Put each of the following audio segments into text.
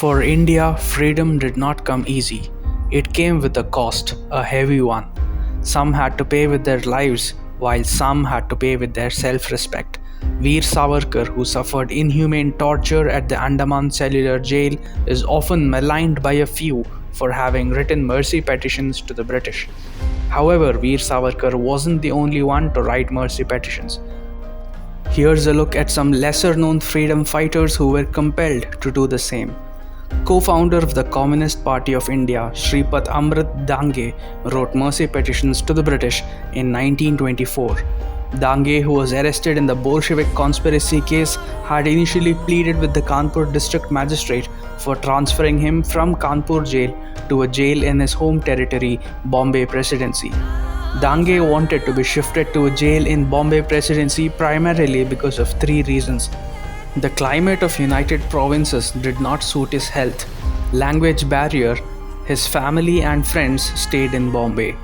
For India, freedom did not come easy. It came with a cost, a heavy one. Some had to pay with their lives, while some had to pay with their self-respect. Veer Savarkar, who suffered inhumane torture at the Andaman Cellular jail, is often maligned by a few for having written mercy petitions to the British. However, Veer Savarkar wasn't the only one to write mercy petitions. Here's a look at some lesser-known freedom fighters who were compelled to do the same. Co-founder of the Communist Party of India, Shripat Amrit Dange, wrote mercy petitions to the British in 1924. Dange, who was arrested in the Bolshevik conspiracy case, had initially pleaded with the Kanpur district magistrate for transferring him from Kanpur jail to a jail in his home territory, Bombay Presidency. Dange wanted to be shifted to a jail in Bombay Presidency primarily because of three reasons. The climate of United Provinces did not suit his health, language barrier, his family and friends stayed in Bombay.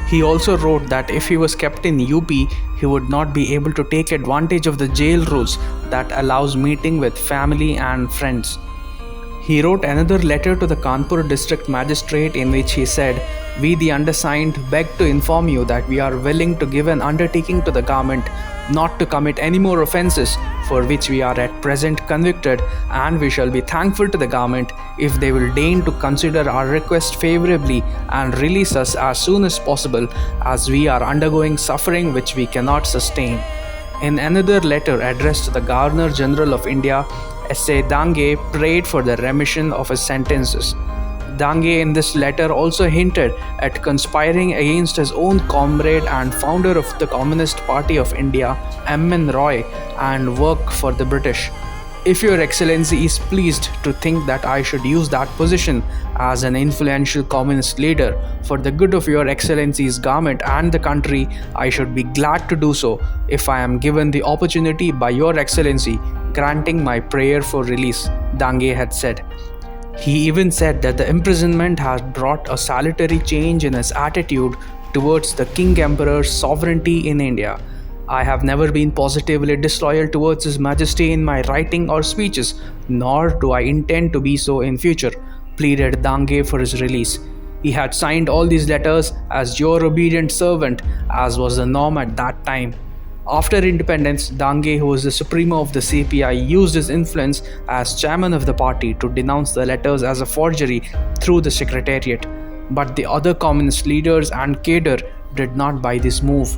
He also wrote that if he was kept in UP, he would not be able to take advantage of the jail rules that allows meeting with family and friends. He wrote another letter to the Kanpur district magistrate in which he said, "We the undersigned beg to inform you that we are willing to give an undertaking to the government not to commit any more offences for which we are at present convicted, and we shall be thankful to the government if they will deign to consider our request favourably and release us as soon as possible, as we are undergoing suffering which we cannot sustain." In another letter addressed to the Governor General of India, S.A. Dange prayed for the remission of his sentences. Dange in this letter also hinted at conspiring against his own comrade and founder of the Communist Party of India, M.N. Roy, and work for the British. "If Your Excellency is pleased to think that I should use that position as an influential communist leader for the good of Your Excellency's government and the country, I should be glad to do so if I am given the opportunity by Your Excellency granting my prayer for release," Dange had said. He even said that the imprisonment had brought a salutary change in his attitude towards the King Emperor's sovereignty in India. "I have never been positively disloyal towards His Majesty in my writing or speeches, nor do I intend to be so in future," pleaded Dange for his release. He had signed all these letters as "Your obedient servant," as was the norm at that time. After independence, Dange, who was the supremo of the CPI, used his influence as chairman of the party to denounce the letters as a forgery through the secretariat. But the other communist leaders and cadre did not buy this move.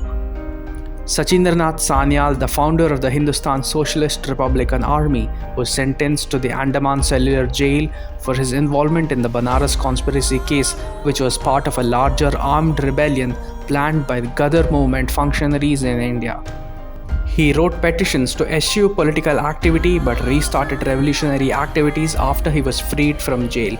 Sachindranath Sanyal, the founder of the Hindustan Socialist Republican Army, was sentenced to the Andaman Cellular jail for his involvement in the Banaras conspiracy case, which was part of a larger armed rebellion planned by the Ghadar movement functionaries in India. He wrote petitions to eschew political activity but restarted revolutionary activities after he was freed from jail.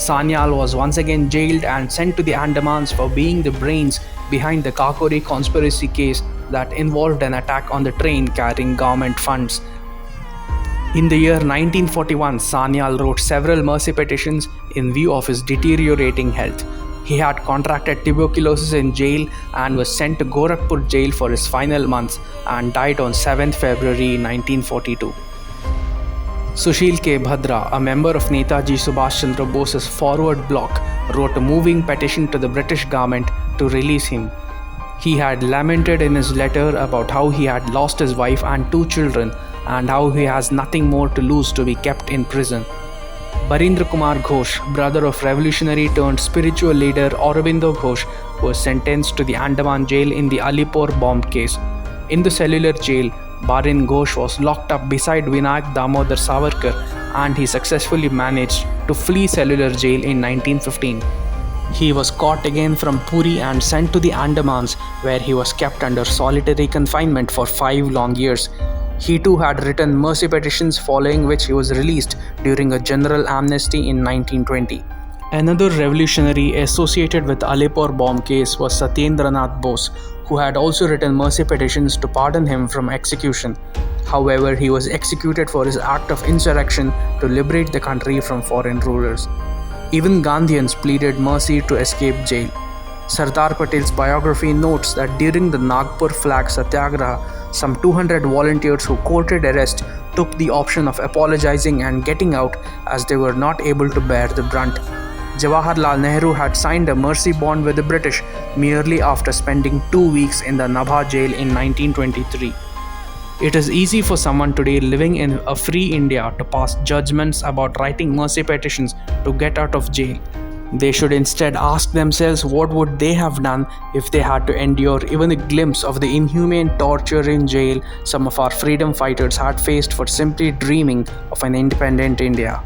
Sanyal was once again jailed and sent to the Andamans for being the brains behind the Kakori conspiracy case that involved an attack on the train carrying government funds. In the year 1941, Sanyal wrote several mercy petitions in view of his deteriorating health. He had contracted tuberculosis in jail and was sent to Gorakhpur jail for his final months and died on 7th February 1942. Sushil K. Bhadra, a member of Netaji Subhash Chandra Bose's Forward Bloc, wrote a moving petition to the British government to release him. He had lamented in his letter about how he had lost his wife and 2 children and how he has nothing more to lose to be kept in prison. Barindra Kumar Ghosh, brother of revolutionary turned spiritual leader Aurobindo Ghosh, was sentenced to the Andaman jail in the Alipore bomb case. In the cellular jail, Barin Ghosh was locked up beside Vinayak Damodar Savarkar, and he successfully managed to flee cellular jail in 1915. He was caught again from Puri and sent to the Andamans, where he was kept under solitary confinement for 5 long years. He too had written mercy petitions, following which he was released during a general amnesty in 1920. Another revolutionary associated with the Alipore bomb case was Satyendranath Bose, who had also written mercy petitions to pardon him from execution. However, he was executed for his act of insurrection to liberate the country from foreign rulers. Even Gandhians pleaded mercy to escape jail. Sardar Patel's biography notes that during the Nagpur flag satyagraha, some 200 volunteers who courted arrest took the option of apologizing and getting out as they were not able to bear the brunt. Jawaharlal Nehru had signed a mercy bond with the British merely after spending 2 weeks in the Nabha jail in 1923. It is easy for someone today living in a free India to pass judgments about writing mercy petitions to get out of jail. They should instead ask themselves what would they have done if they had to endure even a glimpse of the inhumane torture in jail some of our freedom fighters had faced for simply dreaming of an independent India.